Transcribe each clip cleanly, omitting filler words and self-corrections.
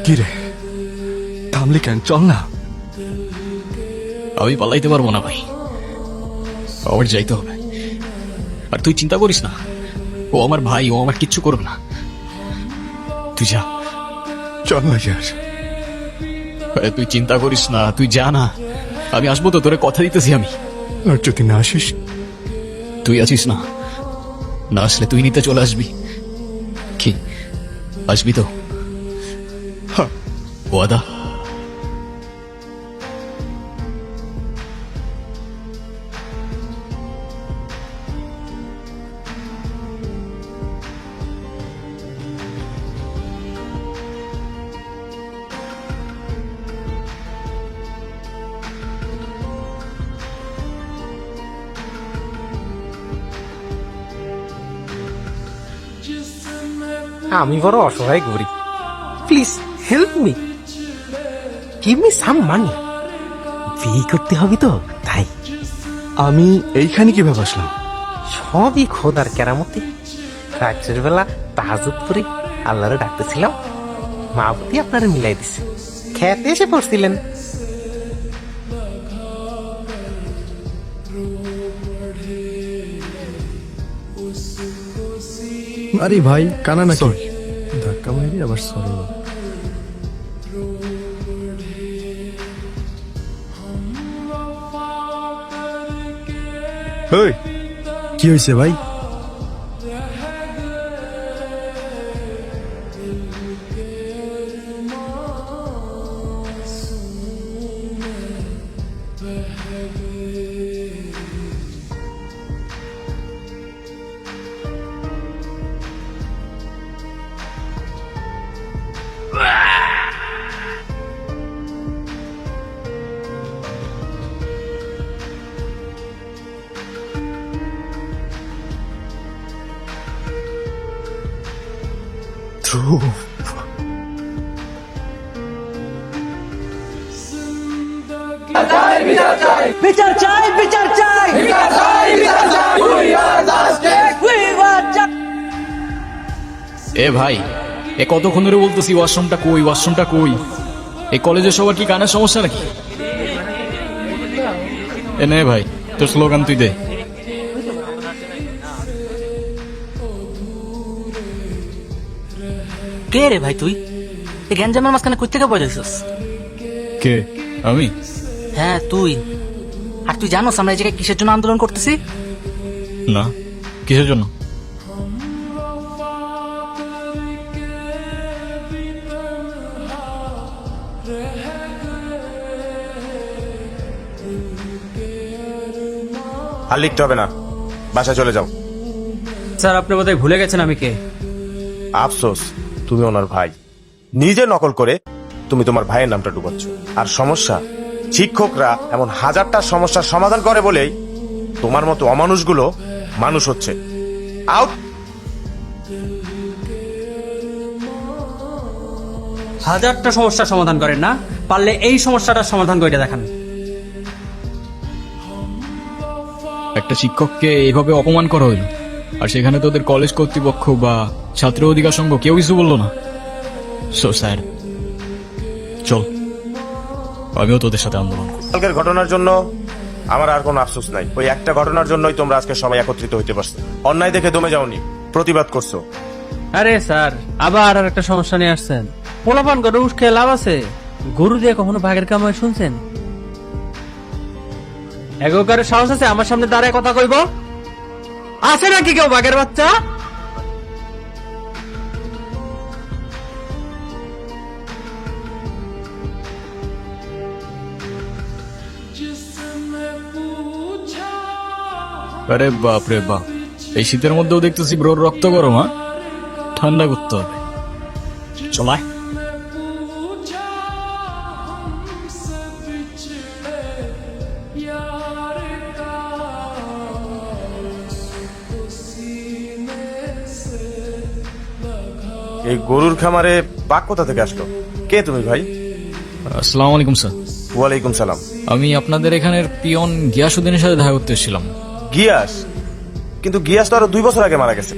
কি রে, থামলি কেন? চল না। আমি পালাইতে পারবো না ভাই, আমার যাইতে হবে। আর তুই চিন্তা করিস না, ও আমার ভাই, ও আমার কিচ্ছু করবে না। তুই যা। চল না যাস। তুই চিন্তা করিস না, তুই যা না, আমি আসবো তো, তোরে কথা দিতেছি আমি। আর যদি না আসিস? তুই আছিস না, না আসলে তুই নিতে চলে আসবি। কি আসবি তো? হ্যাঁ। ওয়াদা? আমি বড় অসহায় গরিব, please help me, give me some money. বিয়ে করতে হবে তো তাই। আমি এইখানে কিভাবে আসলাম? সবই খোদার কেরামতি। রাত্রের বেলা তাহাজ্জুদ পড়ে আল্লাহরে ডাকতেছিলাম, মাহবুবই আপনারা মিলাই দিছে, খেতে এসে পড়ছিলেন। আরে ভাই, কানা নাকি? সরি, ধাক্কা মারি আবার সরি। ওই, কি হয়েছে ভাই? বিচার চাই, বিচার চাই, এ ভাই, এ কতক্ষণ ধরে বলতেছি ওয়াশরুমটা কই, ওয়াশরুমটা কই। এই কলেজে সবার কি কানের সমস্যা নাকি? এ নে ভাই, তোর স্লোগান তুই দে। কে রে ভাই তুই? এই গ্যাঞ্জামের মাঝখানে কই থেকে পয়দাছিস? কে? আমি? হ্যাঁ তুই। আর তুই জানোস আমরা এই জায়গায় কিসের জন্য আন্দোলন করতেছি? না, কিসের জন্য? আর লিখতে হবে না, বাসায় চলে যাও। স্যার, আপনি বোধহয় ভুলে গেছেন আমি কে। আফসোস, তুমি ওনার ভাই। নিজে নকল করে তুমি তোমার ভাইয়ের নামটা ডুবাচ্ছ। আর সমস্যা, শিক্ষকরা এমন হাজারটা সমস্যার সমাধান করে বলেই তোমার মতো অমানুষগুলো মানুষ হচ্ছে। আউট। হাজারটা সমস্যার সমাধান করেন না, পারলে এই সমস্যাটার সমাধান করে দেখান। একটা শিক্ষককে এইভাবে অপমান করা হইল, আর সেখানে তোদের কলেজ কর্তৃপক্ষ বা ছাত্র অধিকার সংঘ কেউ কিছু বললো না। সো স্যার, চল আমিও তোদের সাথে আন্দোলন করব। কালকের ঘটনার জন্য আমার আর কোনো আফসোস নাই। ওই একটা ঘটনার জন্যই তোমরা আজকে সবাই একত্রিত হইতে পারছো। অন্যায় দেখে দমে যাওনি, প্রতিবাদ করছো। আরে স্যার, আবার আর একটা সমস্যা নিয়ে আসছেন। পোলাপান করে উস খেয়ে লাভ আছে? গরু দিয়ে কখনো ভাগের কামাই শুনছেন? এগোকারের সাহস আছে আমার সামনে দাঁড়ায় কথা কইব? আছে নাকি কেউ বাঘের বাচ্চা? আরে বাপ রে বাপ, এই শীতের মধ্যেও দেখতেছি ব্রোর রক্ত গরম। হ্যাঁ, ঠান্ডা করতে হবে। চলায় এই গরুর খামারে বাঘ কোথা থেকে আসলো? কে তুমি ভাই? আসসালামু আলাইকুম স্যার। ওয়ালাইকুম সালাম। আমি আপনাদের এখানের পিয়ন গিয়াসউদ্দিনের সাথে দেখা করতে এসেছিলাম। গিয়াস? কিন্তু গিয়াস তো আরো 2 বছর আগে মারা গেছে।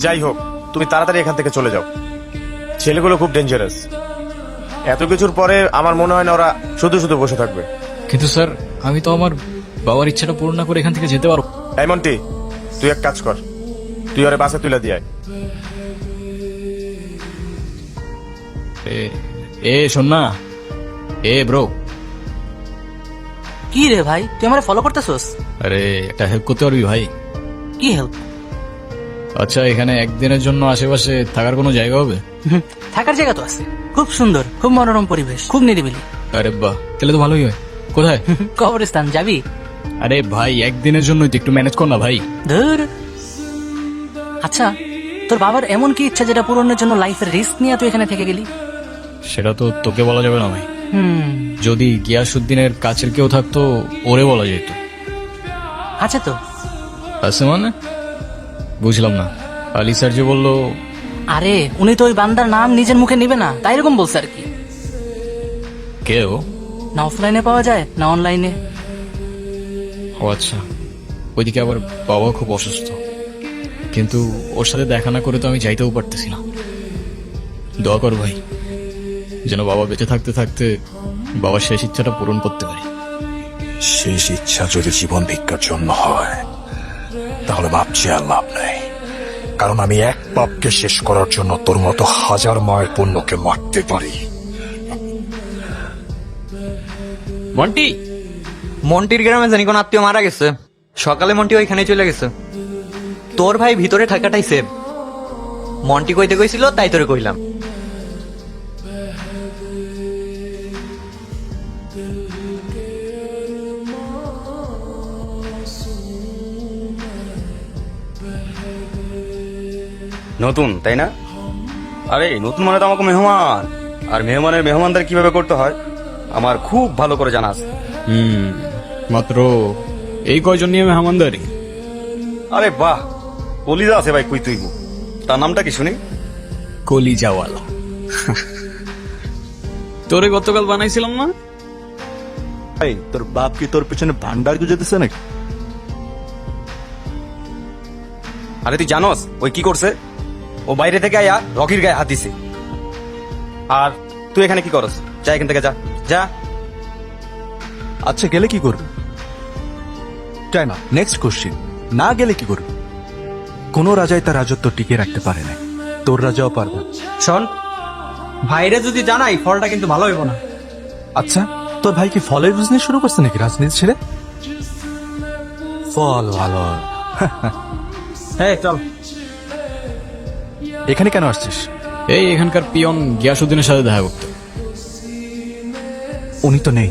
যাই হোক, তুমি তাড়াতাড়ি এখান থেকে চলে যাও। ছেলেগুলো খুব ডেঞ্জারাস। এত কিছুর পরে আমার মনে হয় না ওরা শুধু শুধু বসে থাকবে। কিন্তু স্যার আমি তো আমার বাবার ইচ্ছাটা পূরণ না করে এখান থেকে যেতে পারবো। এই মন্টি, তুই এক কাজ কর, তুই ওরে বাসে তুলে দিয়ে আয়। শোন না, ব্রো। কি রে ভাই, তুই আমার ফলো করতেছস? আরে একটা হেল্প করতে পারবি ভাই? কি হেল্প? আচ্ছা, এখানে একদিনের জন্য আশেপাশে থাকার কোনো জায়গা হবে? থাকার জায়গা তো আছে, খুব সুন্দর, খুব মনোরম পরিবেশ, খুব নিরিবিলি। আরে বাহ, তাহলে তো ভালোই হয়। কোথায়? কবরস্থান যাবি? আরে ভাই, একদিনের জন্যই তো, একটু ম্যানেজ কর না ভাই। ধুর। আচ্ছা, তোর বাবার এমন কি ইচ্ছা যেটা পূরণের জন্য লাইফের রিস্ক নিয়ে তুই এখানে থেকে গেলি? সেটা তো তোকে বলা যাবে না ভাই। হুম, যদি গিয়াসউদ্দিনের কাছের কেউ থাকতো ওরে বলা যেত। আছে তো। আছে মানে? বুঝলাম না। আলী স্যার যে বললো। আরে উনি তো ওই বান্দার নাম নিজের মুখে নিবে না, তাই এরকম বলছে আর কি। কেউ? না অফলাইনে পাওয়া যায় না অনলাইনে। ও আচ্ছা, ওইদিকে আবার বাবা খুব অসুস্থ, কিন্তু ওর সাথে দেখা না করে তো আমি যাইতেও পারতেছি না। দোয়া কর ভাই, যেন বাবা বেঁচে থাকতে থাকতে বাবার শেষ ইচ্ছাটা পূরণ করতে পারি। শেষ ইচ্ছা যদি জীবন ভিক্ষার জন্য হয়, তাহলে ভাবছি আর লাভ নেই। কারণ আমি এক পাপকে শেষ করার জন্য তোর মতো হাজার মায়ের পুণ্যকে মারতে পারি। মন্টি, মন্টির গ্রামে জানি কোন আত্মীয় মারা গেছে। সকালে মন্টি ওইখানে চলে গেছে। তোর ভাই ভিতরে থাকাটাই সেভ। মন্টি কইতে কইছিল তাই তোরে কইলাম। নতুন তাই না? আরে নতুন মানে তো আমাকে মেহমান, আর মেহমানের মেহমানদার কিভাবে করতে হয় আমার খুব ভালো করে জানা আছে। মাত্র এই কয়জন নিয়ে মেহমানদারি? আরে বাহ, কলিজা আছে ভাই, কই তুই? তার নামটা কি শুনি? কলিজাওয়ালা। তোরে গতকাল বানাইছিলাম না? ভাই, তোর বাপ কি তোর পেছনে ভান্ডার গুজেতেছে নাকি? আরে তুই জানোস ওই কি করছে? ও বাইরে থেকে আয়া রকির গায়ে হাত দিছে। আর তুই এখানে কি করস? যা এখান থেকে, যা যা। আচ্ছা, গেলে কি করবে? Time up. Next question. না গেলে কি করবে? কোন রাজাই তার রাজত্ব টিকে রাখতে পারে না, তোর রাজাও পারবে না। শোন, ভাইরে যদি জানাই ফলটা কিন্তু ভালো হইব না। আচ্ছা, তোর ভাই কি ফলের বিজনেস শুরু করছে নাকি রাজনীতি ছেড়ে? ফল ভালো। হ্যাঁ চল। এখানে কেন আসছিস? এই এখানকার পিয়ন গিয়াসউদ্দিনের সাথে দেখা করতে। উনি তো নেই,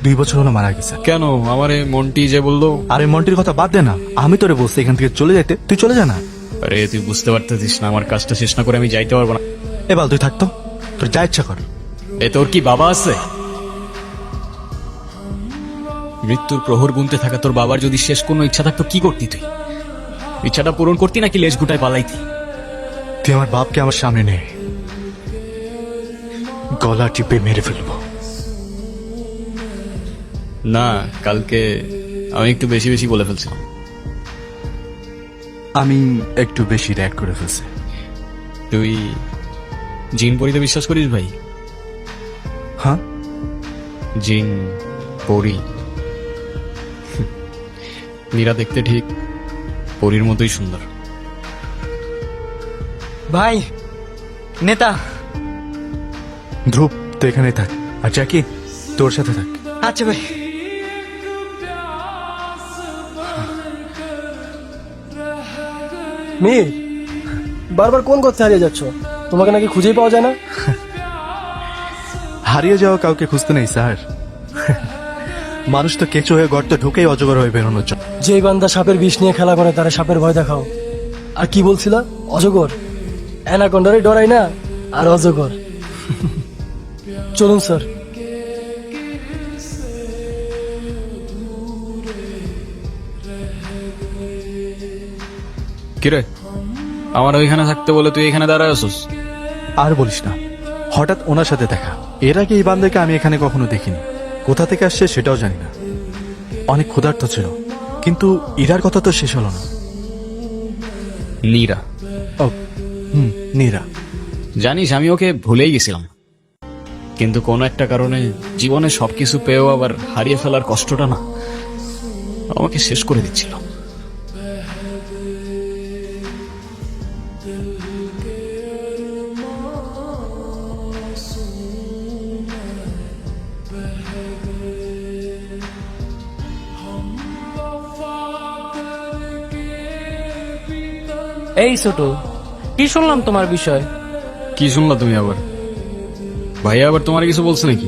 2 বছর হলো মারা গেছে। কেন? আমারে মন্টি যে বললো। আরে মন্টির কথা বাদ দে না, আমি তোরে বলছি এখান থেকে চলে যেতে, তুই চলে যা না। আরে তুই বুঝতে পারতেছিস না, আমার কাজটা শেষ না করে আমি যাইতে পারবো না। এবার তুই থাকতো, তোর যা ইচ্ছা কর। এ তোর কি বাবা আছে? মৃত্যুর প্রহর গুনতে থাকা তোর বাবার যদি শেষ কোনো ইচ্ছা থাকতো কি করতি তুই? ইচ্ছাটা পূরণ করতি নাকি লেজ গুটায় পালাইতি? তুই আমার বাপকে আমার সামনে নে, গলা টিপে মেরে ফেলবো। না, কালকে আমি একটু বেশি বেশি বলে ফেলছিলাম। আমি একটু বেশি র্যাক করে ফেলছি। তুই জিন পরিতে বিশ্বাস করিস ভাই? হ্যাঁ, জিন পরি। মীরা দেখতে ঠিক পরীর মতোই সুন্দর। ভাই, নেতা। ধ্রুব তো এখানেই থাক, আর জ্যাকি তোর সাথে থাক। আচ্ছা ভাই। মীর, বারবার কোন করতে হারিয়ে যাচ্ছ? তোমাকে নাকি খুঁজেই পাওয়া যায় না? হারিয়ে যাওয়া কাউকে খুঁজতে নেই স্যার। মানুষ তো কেঁচো হয়ে গর্তে ঢুকেই অজগর হয়ে বেরোনোর জন্য। যেই বান্দা সাপের বিষ নিয়ে খেলা করে তারা সাপের ভয় দেখাও। আর কি বলছিলা? অজগর? অ্যানাকন্ডারে ডরাই না, আর অজগর? চলুন স্যার। কিরে, আমার ওইখানে থাকতে বলে তুই এখানে দাঁড়ায় আসছিস? আর বলিস না, হঠাৎ ওনার সাথে দেখা। এর আগে এই বান্দাকে আমি এখানে কখনো দেখিনি, কোথা থেকে আসছে সেটাও জানি না। অনেক ক্ষুধার্ত ছিল, কিন্তু ইরার কথা তো শেষ হলো না। নীরা, ও নীরা। জানিস আমি ওকে ভুলেই গেছিলাম, কিন্তু কোনো একটা কারণে জীবনে সবকিছু পেয়েও আবার হারিয়ে ফেলার কষ্টটা না আমাকে শেষ করে দিচ্ছিল। এই ছোট, কি শুনলাম তোমার বিষয়? কি শুনলা তুমি আবার? ভাইয়া আবার তোমার কিছু বলছে নাকি?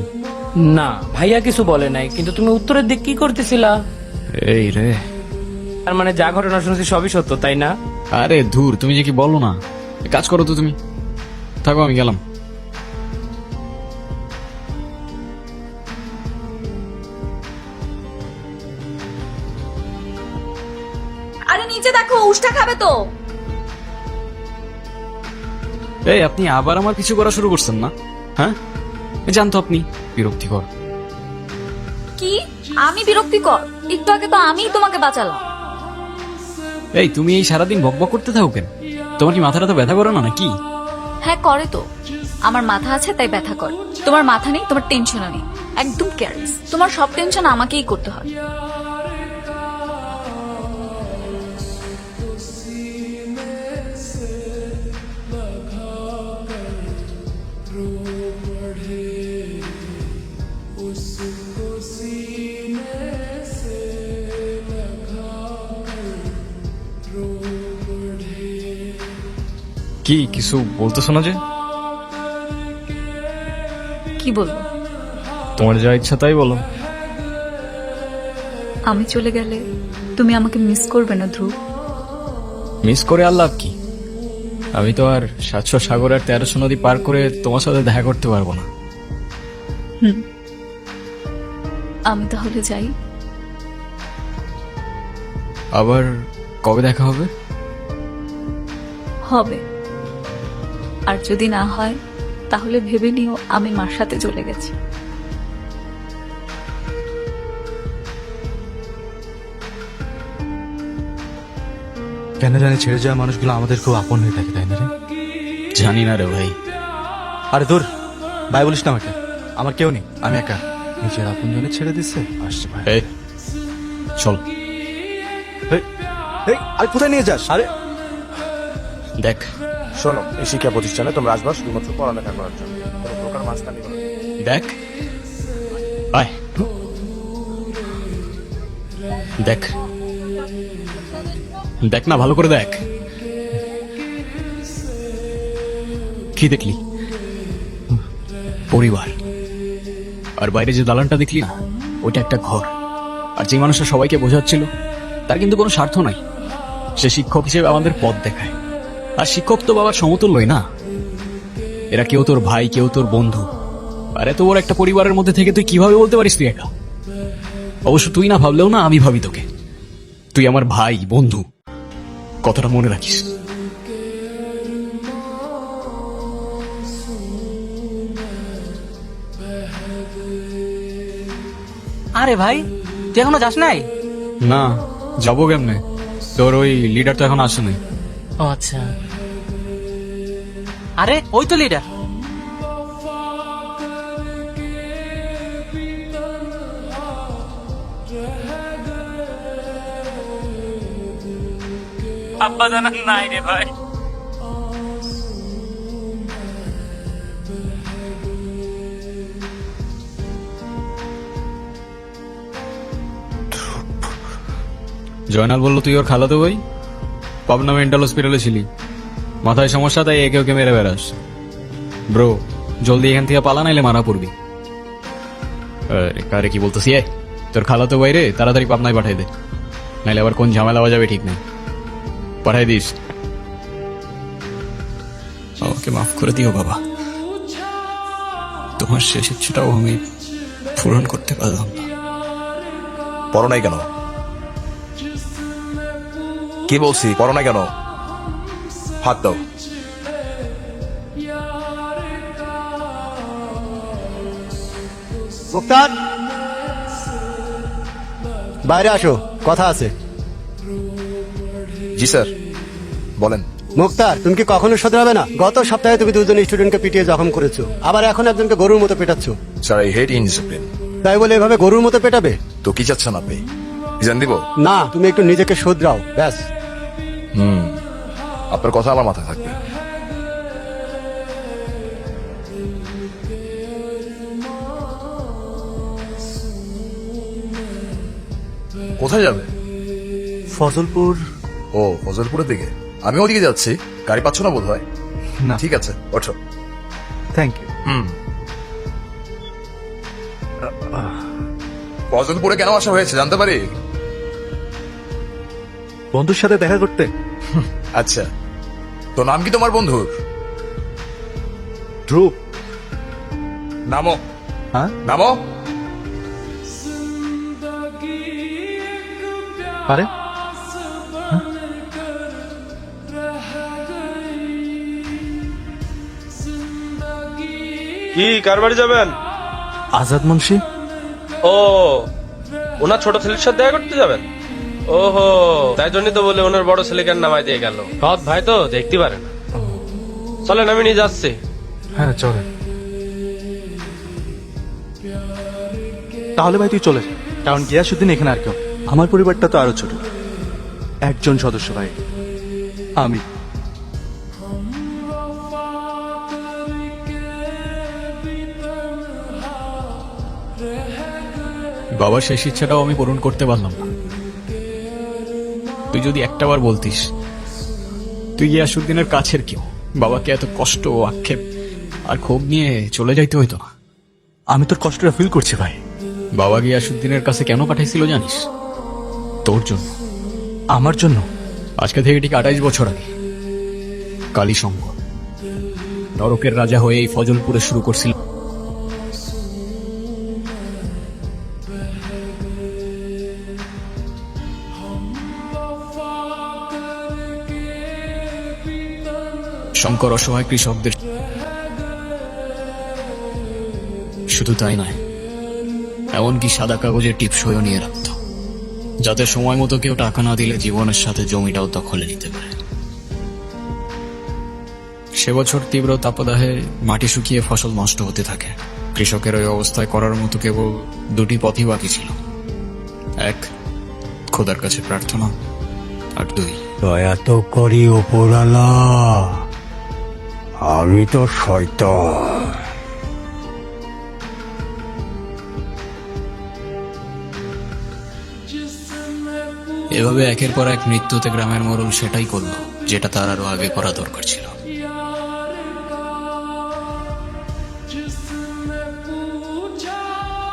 না, ভাইয়া কিছু বলে নাই, কিন্তু তুমি উত্তরের দিক কি করতেছিলা? এই রে, তার মানে যা ঘটনা শুনছি সবই সত্য, তাই না? আরে ধুর, তুমি যে কি বলো না। কাজ করো তো তুমি, থাকো আমি গেলাম। আরে নিচে দেখো, উষ্টা খাবে তো। এই আপনি আবার আমার কিছু করা শুরু করছেন না? হ্যাঁ, জানতো আপনি বিরক্তিকর। কি আমি বিরক্তিকর? একটু আগে তো আমিই তোমাকে বাঁচালাম। এই তুমি এই সারাদিন বকবক করতে থাকো কেন? তোমার কি মাথাটা তো ব্যথা করে না নাকি? হ্যাঁ করে তো, আমার মাথা আছে তাই ব্যথা করে। তোমার মাথা নেই, তোমার টেনশনও নেই, একদম কেয়ারলেস। তোমার সব টেনশন আমাকেই করতে হয়। কি কিছু বলতেছো না যে? কি বলবো? তোমার যা ইচ্ছা তাই বলো। আমি চলে গেলে তুমি আমাকে মিস করবে না ধ্রুব? মিস করে আর লাভ কি? আমি তো আর 700 সাগর আর 1300 নদী পার করে তোমার সাথে দেখা করতে পারবো না। আমি তাহলে যাই। আবার কবে দেখা হবে? হবে, আর যদি না হয় তাহলে ভেবে নিও আমি মার সাথে চলে গেছি। কেন জানি ছেড়ে যাওয়া মানুষগুলো আমাদের খুব আপন হয়ে থাকে, তাই না রে? জানি না রে ভাই। আরে দূর, ভাই বলিস না আমাকে, আমার কেউ নেই, আমি একা। নিজের আপন জনে ছেড়ে দিচ্ছে, আসছে ভাই। এই চল। এই আরে কোথায় নিয়ে যাস? আরে দেখ, শোনো, এই শিক্ষা প্রতিষ্ঠানে তোমরা আসবা শুধুমাত্র পড়ালেখা করার জন্য, কোনো প্রকার মাঝখানে কোনো দেখ, আয় দেখ, দেখ না, ভালো করে দেখ। কি দেখলি? পরিবার। আর বাইরে যে দালানটা দেখলি না, ওইটা একটা ঘর। আর যে মানুষটা সবাইকে বোঝাচ্ছিল, তার কিন্তু কোনো স্বার্থ নাই। সে শিক্ষক হিসেবে আমাদের পথ দেখায়। আর শিক্ষক তো বাবার সমতুল্যই না। এরা কেউ তোর ভাই, কেউ তোর বন্ধু। আর এত বড় একটা পরিবারের মধ্যে থেকে তুই কিভাবে বলতে পারিস তুই একা? অবশ্য তুই না ভাবলেও না, আমি ভাবি তোকে। তুই আমার ভাই, বন্ধু, কথাটা মনে রাখিস। আরে ভাই, তুই এখনো যাস নাই? না, যাবো কেমনে? তোর ওই লিডার তো এখন আসেনি। ও আচ্ছা। আরে ওই তো লিডার। আব্বা জানান নাই রে ভাই। জয়নাল বললো তুই ওর খালাতো ভাই, পাবনা মেন্টাল হসপিটালে ছিলি, মাথায় সমস্যা, তাই একে ওকে মেরে বেড়াস। ব্রো, জলদি এখান থেকে পালা, নাইলে মারা পড়বি। কারে কি বলতেছি? তোর খালাতো ভাই রে তাড়াতাড়ি পাবনায় পাঠাই দে, নাইলে আবার কোন ঝামেলা বাজাবে ঠিক নেই। পাঠাই দিস। আমাকে মাফ করে দিও বাবা, তোমার শেষ ইচ্ছেটাও আমি পূরণ করতে পারলাম না। পড়ো নাই কেন? কি বলছি, পড়ো না কেন? হাত দাও। মুক্তার, বাইরে আসো, কথা আছে। জি স্যার, বলেন। মুক্তার, তুমি কি কখনো শোধরাবে না? গত সপ্তাহে তুমি দুজন স্টুডেন্টকে পিটিয়ে জখম করেছো, আবার এখন একজনকে গরুর মতো পেটাচ্ছ। Sir, I hate indiscipline. তাই বলে এভাবে গরুর মতো পেটাবে? তো কি চাচ্ছেন আপনি? রিজাইন দিব? না, তুমি একটু নিজেকে শোধরাও, ব্যাস। আপনার কথা আমার মাথায় থাকবে। কোথায় যাবে? ফজলপুর। ও, ফজলপুরের দিকে। আমি ওদিকে যাচ্ছি। গাড়ি পাচ্ছ না বোধ হয়। না। ঠিক আছে, ওঠো। Thank you. ফজলপুরে কেন আসা হয়েছে জানতে পারি? বন্ধুর সাথে দেখা করতে। আচ্ছা, তো নাম কি তোমার বন্ধুর? ধ্রুব। নামো। হ্যাঁ, নামো। আরে কি কার বাড়ি যাবেন? আজাদ মুন্সি। ও, ওনার ছোট ছেলের সাথে দেখা করতে যাবেন? ওহো, তাই জন্যই তো বলে ওনার বড় ছেলেকে নামাই দিয়ে গেল। সৎ ভাই তো দেখতে পারে না। চলেন, আমি নিয়ে যাচ্ছি। হ্যাঁ চলে। তাহলে ভাই তুই চলে যা, কারণ গিয়াসুদ্দিন এখানে আর কেউ। আমার পরিবারটা তো আরো ছোট, একজন সদস্য ভাই, আমি। বাবার শেষ ইচ্ছাটাও আমি পূরণ করতে পারলাম না। তুই যদি একটাবার বলতিস তুই গিয়াসুদ্দিনের কাছের কেউ, বাবাকে এত কষ্ট, আক্ষেপ আর ক্ষোভ নিয়ে চলে যাইতে হইতো না। আমি তোর কষ্টটা ফিল করছি ভাই। বাবা গিয়াসুদ্দিনের কাছে কেন পাঠাইছিল জানিস? তোর জন্য। আমার জন্য? আজকে থেকে ঠিক 28 বছর আগে কালী সংঘ নরকের রাজা হয়ে এই ফজলপুরে শুরু করছিল। শঙ্কর অসহায় কৃষকদের, শুধু তাই নয়, এমনকি সাদা কাগজের টিপসইও নিয়ে রাখত, যাতে সময় মতো কেউ টাকা না দিলে জীবনের সাথে জমিটাও দখলে নিতে পারে। সে বছর তীব্র তাপদাহে মাটি শুকিয়ে ফসল নষ্ট হতে থাকে। কৃষকের ওই অবস্থায় করার মতো কেবল দুটি পথই বাকি ছিল। এক, খোদার কাছে প্রার্থনা, আর দুই, দয়া তো করি ওপরালা, আমি তো শয়তান। এভাবে একের পর এক মৃত্যুতে গ্রামের মোড়ল সেটাই করলো যেটা তার আরো আগে করা দরকার ছিল।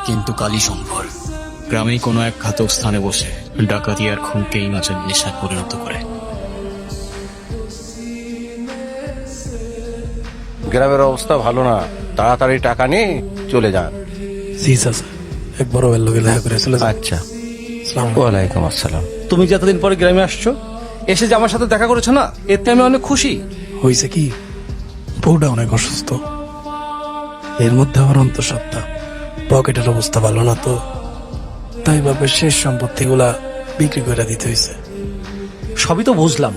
কিন্তু কালী শঙ্কর গ্রামেই কোনো এক ঘাতক স্থানে বসে ডাকাতি আর খুনকেই নাচের নেশায় পরিণত করে। গ্রামের অবস্থা ভালো না, তাড়াতাড়ি টাকা নিয়ে চলে যান। জি চাচা, এক বড় ভাইয়ের লোকে দেখা করে চলে যান। আচ্ছা, ওয়ালাইকুম আসসালাম। তুমি যে এতদিন পরে গ্রামে আসছো, এসে যে আমার সাথে দেখা করেছো না, এতে আমি অনেক খুশি। হয়েছে কি, বউটা অনেক অসুস্থ, এর মধ্যে আমার অন্তঃসত্ত্বা, পকেটের অবস্থা ভালো না, তো তাই বাপের শেষ সম্পত্তিগুলা বিক্রি করে দিতে হয়েছে। সবই তো বুঝলাম,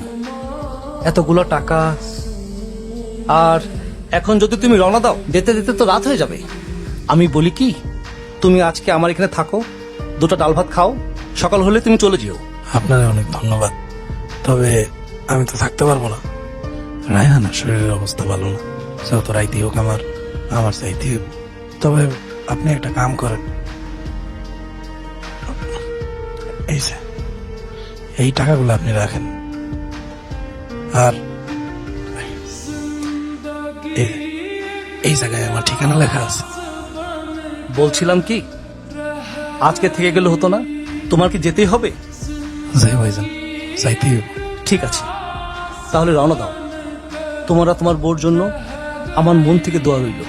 এতগুলো টাকা, আর এখন যদি তুমি রওনা দাও, যেতে যেতে তো রাত হয়ে যাবে। আমি বলি কি, তুমি আজকে আমার এখানে থাকো, দুটো ডাল ভাত খাও, সকাল হলে তুমি চলে যেও। আপনার অনেক ধন্যবাদ, তবে আমি তো থাকতে পারবো না। রায়হানা শরীরের অবস্থা ভালো না, যত রাইতে হোক আমার চাইতে হবে। তবে আপনি একটা কাম করেন, এই যে এই টাকাগুলো আপনি রাখেন, আর এই জায়গায় আমার ঠিকানা লেখা আছে। বলছিলাম কি, আজকে থেকে গেলে হতো না? তোমার কি যেতেই হবে? যাই ভাইজান, যাইতেই হবে। ঠিক আছে, তাহলে রওনা দাও। তোমরা তোমার বোর জন্য আমার মন থেকে দোয়া রইল।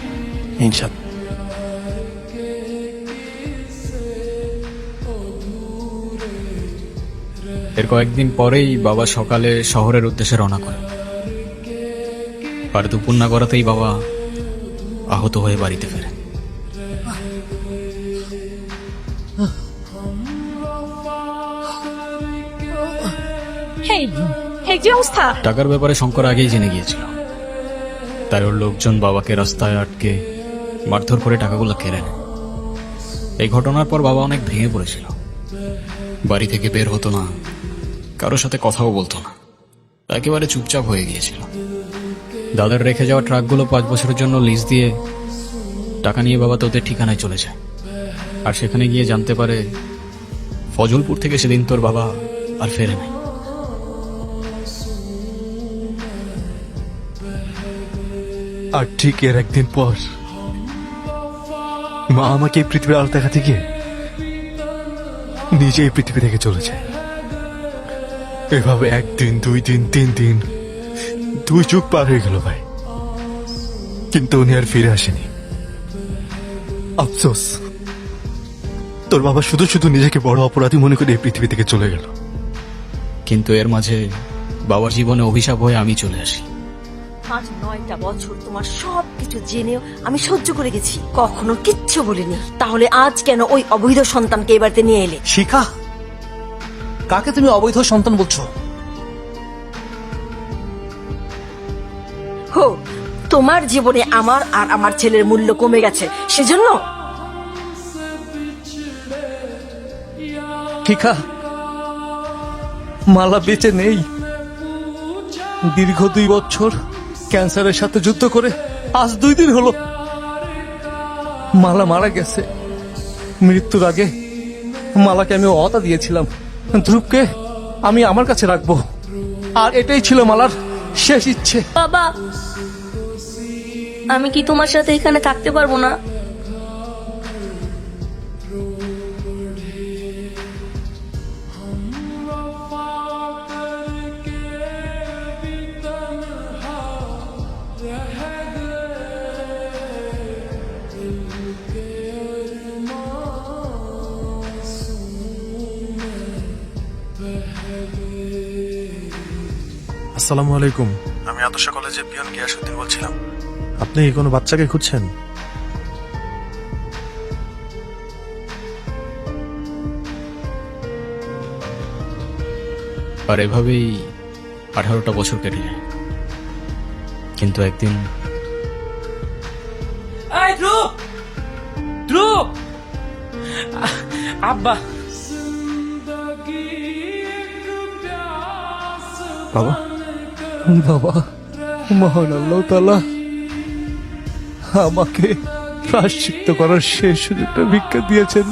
ইনশাআল্লাহ। এর কয়েকদিন পরেই বাবা সকালে শহরের উদ্দেশ্যে রওনা করে। আর দুপুর না করাতেই বাবা আহত হয়ে বাড়িতে ফেরে। হেই, হে কি অবস্থা? টাকার ব্যাপারে শঙ্কর আগেই জেনে গিয়েছিল, তাই ওর লোকজন বাবাকে রাস্তায় আটকে মারধর করে টাকাগুলো কেড়ে নেয়। এই ঘটনার পর বাবা অনেক ভেঙে পড়েছিল, বাড়ি থেকে বের হতো না, কারোর সাথে কথাও বলতো না, একেবারে চুপচাপ হয়ে গিয়েছিল। দাদার রেখে যাওয়া ট্রাকগুলো 5 বছরের জন্য লিজ দিয়ে টাকা নিয়ে বাবা তোদের ঠিকানায় চলে যায়। আর সেখানে গিয়ে জানতে পারে ফজলপুর থেকে সেদিন তোর বাবা আর ফেরে নাই। আর ঠিক এর একদিন পর মা আমাকে এই পৃথিবীর আলো দেখাতে গিয়ে নিজে এই পৃথিবী থেকে চলে যায়। এভাবে 1 দিন 2 দিন 3 দিন 2 যুগ পার হয়ে গেল ভাই, কিন্তু উনি আর ফিরে আসেনি। আফসোস, তোর বাবা শুধু শুধু নিজেকে বড় অপরাধী মনে করে এই পৃথিবী থেকে চলে গেল। কিন্তু এর মাঝে বাবার জীবনে অভিশাপ হয়ে আমি চলে আসি। 8-9টা বছর তোমার সবকিছু জেনেও আমি সহ্য করে গেছি, কখনো কিচ্ছু বলিনি। তাহলে আজ কেন ওই অবৈধ সন্তানকে এই বাড়িতে নিয়ে এলে? শিখা, কাকে তুমি অবৈধ সন্তান বলছো? হো, তোমার জীবনে আমার আর আমার ছেলের মূল্য কমে গেছে, সেজন্য? শিখা, মালা বেঁচে নেই। দীর্ঘ 2 বছর ক্যান্সারের সাথে যুদ্ধ করে আজ 2 দিন হলো মালা মারা গেছে। মৃত্যুর আগে মালাকে আমি অতা দিয়েছিলাম, ধ্রুবকে আমি আমার কাছে রাখবো, আর এটাই ছিল মালার শেষ ইচ্ছে। বাবা, আমি কি তোমার সাথে এখানে থাকতে পারবো না? আসসালামু আলাইকুম, আমি আদর্শ কলেজের পিয়ন গিয়াসউদ্দিন বলছিলাম। আপনি কি কোনো বাচ্চাকে খুঁজছেন? আর এভাবেই 18টা বছর কেটে যায়। কিন্তু একদিন ধ্রুব, ধ্রুব, আব্বা। বাবা, বাবা, মহান আল্লাহ তাআলা আমাকে প্রায়শ্চিত্ত করার শেষ সুযোগটা ভিক্ষা দিয়েছেন।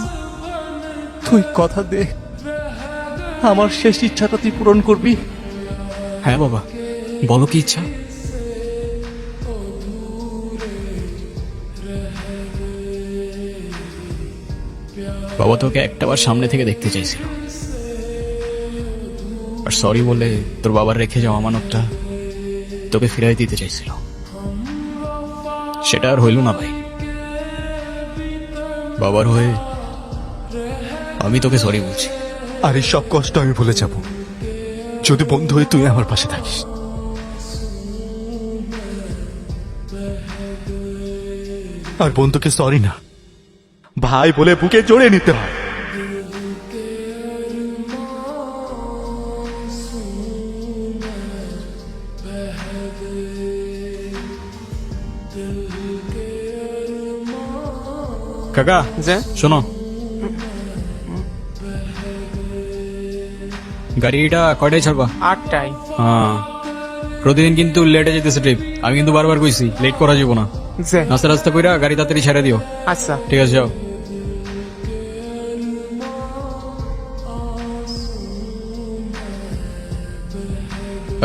তুই কথা দে, আমার শেষ ইচ্ছাটা তুই পূরণ করবি। হ্যাঁ বাবা, বলো কি ইচ্ছা? বাবা তোকে একটাবার সামনে থেকে দেখতে চাইছিল, আর সরি বলে তোর বাবার রেখে যাওয়া আমানতটা তোকে ফিরাই দিতে চাইছিল। সেটা আর হইল না ভাই। বাবার হয়ে আমি তোকে সরি বলছি। আর এই সব কষ্ট আমি ভুলে যাব যদি বন্ধু হয়ে তুই আমার পাশে থাকিস। আর বন্ধুকে সরি না, ভাই বলে বুকে জড়িয়ে নিতে হয়। কাকা, শোনো, গাড়িটা কয়টায় ছাড়বা? 8টায়। হ্যাঁ, প্রতিদিন কিন্তু লেটে যেতেছে ট্রিপ। আমি কিন্তু বারবার কইছি লেট করা যাবো না। নাস্তা রাস্তা কইরা গাড়ি তাড়াতাড়ি ছেড়ে দিও। আচ্ছা, ঠিক আছে, যাও।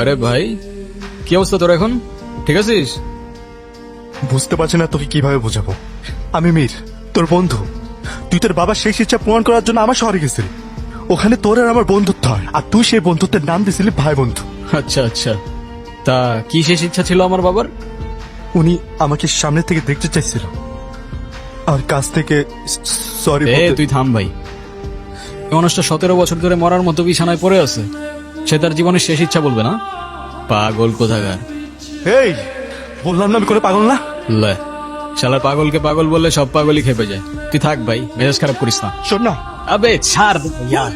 আরে ভাই, কি অবস্থা তোর এখন? ঠিক আছিস? বুঝতে পারছি না তোকে কিভাবে বোঝাবো। আমি মীর, তোর বন্ধু। তুই তোর বাবার শেষ ইচ্ছা পূরণ করার জন্য আমার শহরে গেছিলি। ওখানে তোর আর আমার বন্ধুত্ব হয়, আর তুই সেই বন্ধুত্বের নাম দিয়েছিলি ভাই বন্ধু। আচ্ছা আচ্ছা, তা কি শেষ ইচ্ছা ছিল আমার বাবার? উনি আমাকে সামনে থেকে দেখতে চাইছিল, আর কাছ থেকে সরি। তুই থাম ভাই। মানুষটা 17 বছর ধরে মরার মতো বিছানায় পড়ে আছে, সে তার জীবনের শেষ ইচ্ছা বলবে না? পাগল কোথাকার। এই বললাম না আমি কোনো পাগল না। লে, শালার পাগলকে পাগল বললে সব পাগলই খেপে যায়। তুই থাক ভাই, মেজাজ খারাপ করিস না। শোন না, আবে ছাড় ইয়ার।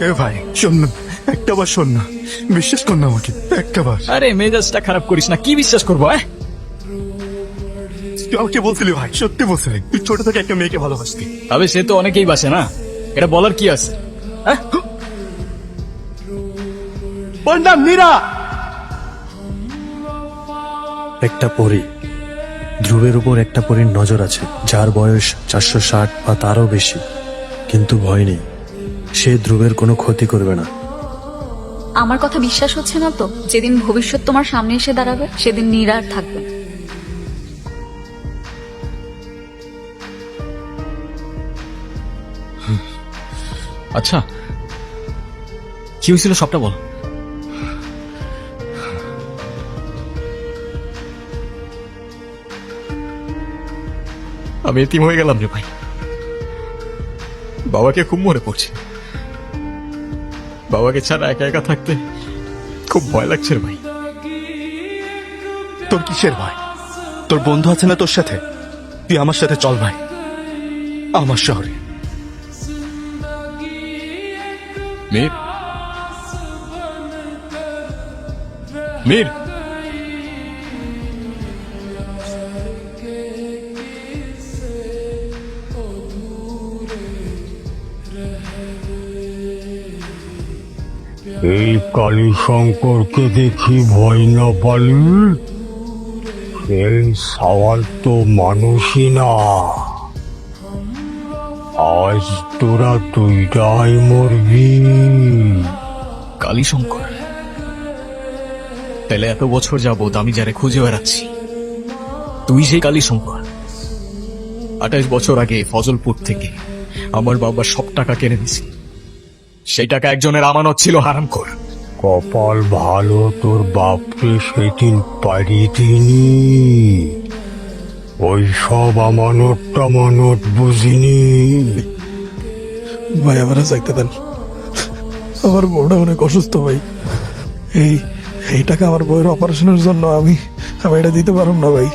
এ ভাই শোন না, একটা বার শোন না, বিশ্বাস কর না আমাকে একটা বার। আরে মেজাজটা খারাপ করিস না, কি বিশ্বাস করবো? তুই আমাকে বলছিলি ভাই, সত্যি বলছিলি তুই ছোট থেকে একটা মেয়েকে ভালোবাসতি। তবে সে তো অনেকেই বাসে না, এটা বলার কি আছে? ওর নাম মীরা। একটা পরী, ধ্রুবের উপর একটা পরীর নজর আছে, যার বয়স 460 বা তারও বেশি, কিন্তু ভয় নেই, সে ধ্রুবের কোনো ক্ষতি করবে না। আমার কথা বিশ্বাস হচ্ছে না তো? যেদিন ভবিষ্যৎ তোমার সামনে এসে দাঁড়াবে সেদিন নীরা আর থাকবে না। আচ্ছা কি হয়েছিল সবটা বল। আমি এতিম হয়ে গেলাম রে ভাই, বাবাকে খুব মনে পড়ছে, বাবাকে ছাড়া একা একা থাকতে খুব ভয় লাগছে রে ভাই। তোর কিসের ভয়? তোর বন্ধু আছে না তোর সাথে? তুই আমার সাথে চল ভাই, আমার শহরে। মীর, মীর, এই কালী শঙ্করকে দেখি ভয় না পালি, এই সওয়াল তো মানুষই না। আজ তোরা দুইটাই মরবি। কালীশঙ্কর? তাহলে এত বছর যাবত আমি যারে খুঁজে বেড়াচ্ছি তুই সেই কালীশঙ্কর? 28 বছর আগে ফজলপুর থেকে আমার বাবা সব টাকা কেড়ে নিছি, সেই টাকা একজনের আমানত ছিল হারামখোর। কপাল ভালো তোর বাপকে সেদিন পারি দিনি, ওই সব আমানত টামানত বুঝিনি। ভাই আমার চাইতে দেন, আমার বউটা অনেক অসুস্থ ভাই, এই টাকা আমার বউয়ের অপারেশনের জন্য আমি এটা দিতে পারব না ভাই।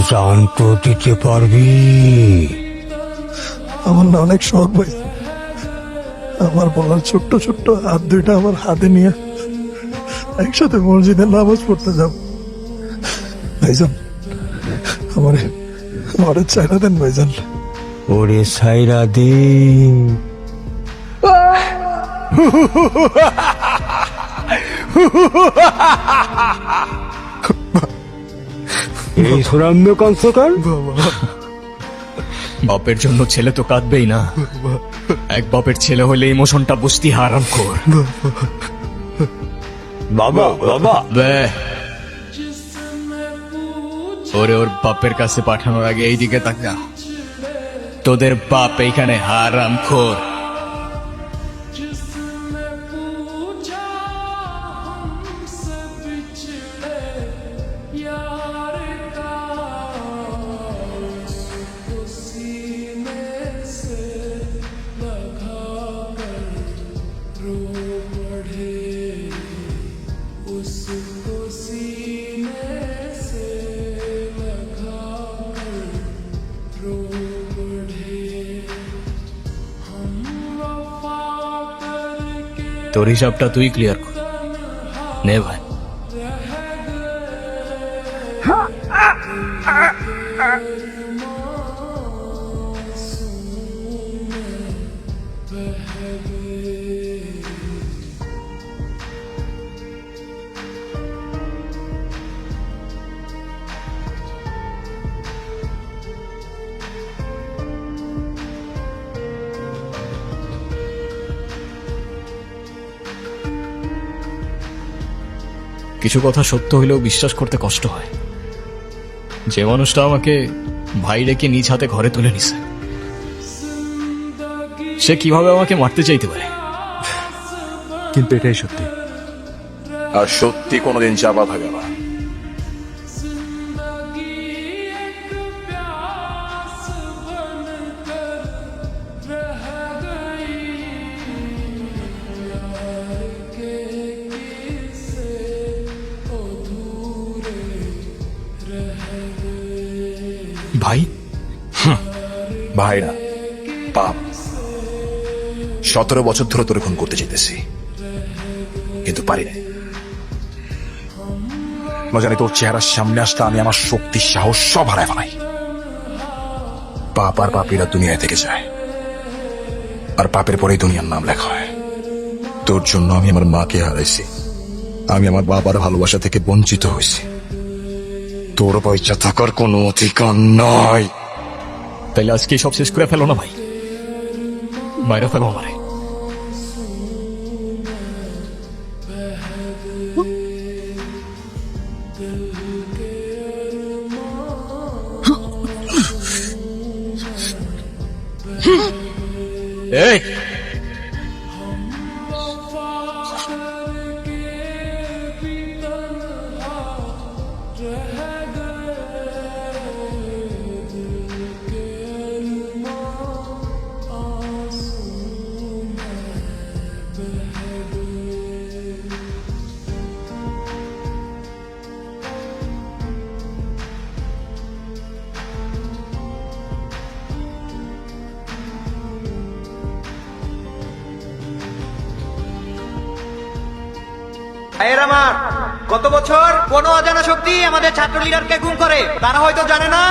জান তো দিতে পারবি? আমার না অনেক শখ ভাই, আমার বলার ছোট্ট ছোট্ট হাত দুইটা আমার হাতে নিয়ে একসাথে মসজিদে নামাজ পড়তে যাব। ভাইজান আমারে চাইনা দেন ভাইজান। ওরে সাইরা দে। এই সুরাম্য কনসকার বাপের জন্য ছেলে তো কাঁদবেই না, এক বাপের ছেলে হলে ইমোশনটা বুঝতি হারামখোর। বাবা বাবা ওরে ওর বাপের কাছে পাঠানোর আগে এইদিকে তাকা, তোদের বাপ এইখানে হারামখোর। তোর হিসাবটা তুই ক্লিয়ার কর, নে ভাই। কিছু কথা সত্য হইলেও বিশ্বাস করতে কষ্ট হয়। যে মানুষটা আমাকে ভাই রেখে নিজ হাতে ঘরে তুলে নিছে, সে কিভাবে আমাকে মারতে চাইতে পারে? কিন্তু এটাই সত্যি, আর সত্যি কোনোদিন চাপা থাকে না। ভাই? ভাই না, বাপ। 17 বছর ধরে তোরে খুন করতে চাইতেছি, কিন্তু পারি না। জানি তোর চেহারার সামনে আসলে আমি আমার শক্তি সাহস সব হারায় ফেলাই। পাপ আর পাপীরা দুনিয়া থেকে যায়, আর পাপের পরেই দুনিয়ার নাম লেখা হয়। তোর জন্য আমি আমার মাকে হারাইছি, আমি আমার বাবার ভালোবাসা থেকে বঞ্চিত হয়েছি। তোর পয়সা থাকার কোনো অধিকার নয়। তাইলে আজকে সব শেষ করে ফেলো না ভাই, মায়েরা ফেলো আমারে। এই ভাইয়ের আমার, গত বছর কোন অজানা শক্তি আমাদের ছাত্র লিডারকে গুম করে। তারা হয়তো জানে না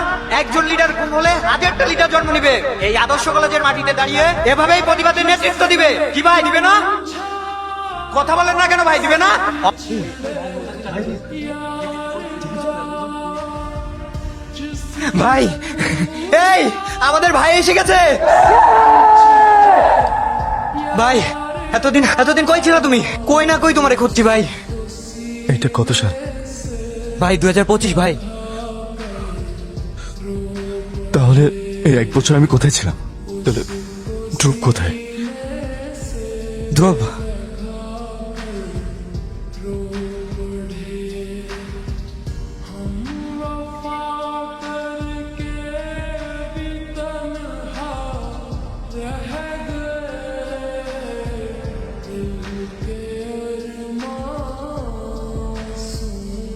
একজন লিডার গুম হলে 1000টা লিডার জন্ম নিবে। এই আদর্শ কলেজের মাটিতে দাঁড়িয়ে এভাবেই প্রতিবাদের নেতৃত্ব দিবে। কি ভাই, দিবে না? কথা বলেন না কেন ভাই, দিবে না? ভাই, এই আমাদের ভাই এসে গেছে। ভাই, এতদিন কই ছিল তুমি? কই না কই তোমারে খুঁজছি ভাই। এটা কত সাল? ভাই 2025 ভাই। তাহলে এই 1 বছর আমি কোথায় ছিলাম? তাহলে ধ্রুব কোথায়? ধ্রুব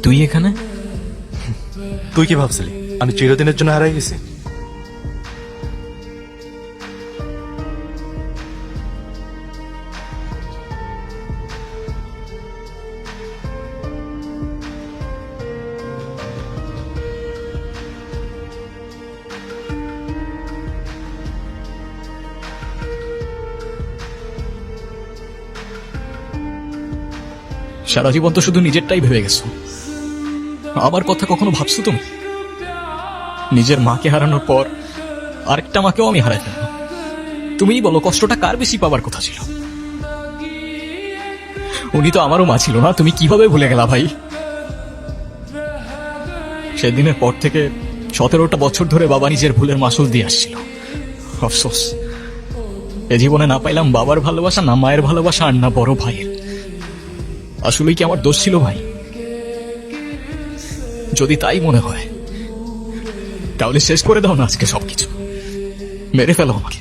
তুই এখানে? তুই কি ভাবছিলি আমি চিরদিনের জন্য হারাই গেছি? সারা জীবন তো শুধু নিজেরটাই ভেবে গেছো, আমার কথা কখনো ভাবছো তুমি? নিজের মাকে হারানোর পর আরেকটা মাকেও আমি হারাই ফেললাম। তুমিই বলো কষ্টটা কার বেশি পাবার কথা ছিল? উনি তো আমারও মা ছিল না, তুমি কিভাবে ভুলে গেলা ভাই? সেদিনের পর থেকে 17টা বছর ধরে বাবা নিজের ভুলের মাসুল দিয়ে আসছিল। আফসোস, এ জীবনে না পাইলাম বাবার ভালোবাসা, না মায়ের ভালোবাসা, আর না বড় ভাইয়ের। আসলেই কি আমার দোষ ছিল ভাই? যদি তাই মনে হয় তাহলে শেষ করে দাও না আজকে সবকিছু, মেরে ফেলো আমাকে।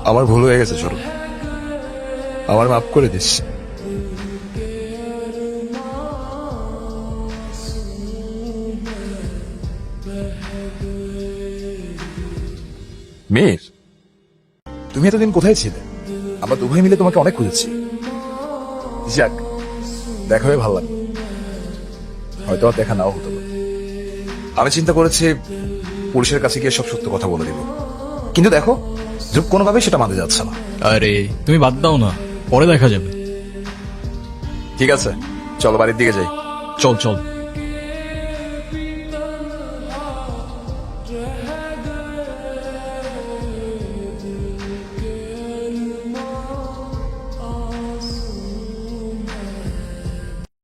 আমার ভুল হয়ে গেছে ছোট, আমার মাফ করে দিস। মীর, তুমি এতদিন কোথায় ছিলে? আমরা দুভাই মিলে তোমাকে অনেক খুঁজেছি। যাক, দেখা হয়ে ভালো লাগলো। হয়তো আর দেখা নাও হতো। আমি চিন্তা করেছি পুলিশের কাছে গিয়ে সব সত্য কথা বলে দিব, কিন্তু দেখো ধ্রুব কোনোভাবেই সেটা মানতে যাচ্ছে না। আরে তুমি বাদ দাও না, পরে দেখা যাবে। ঠিক আছে, চলো বাড়ির দিকে যাই। চল চল।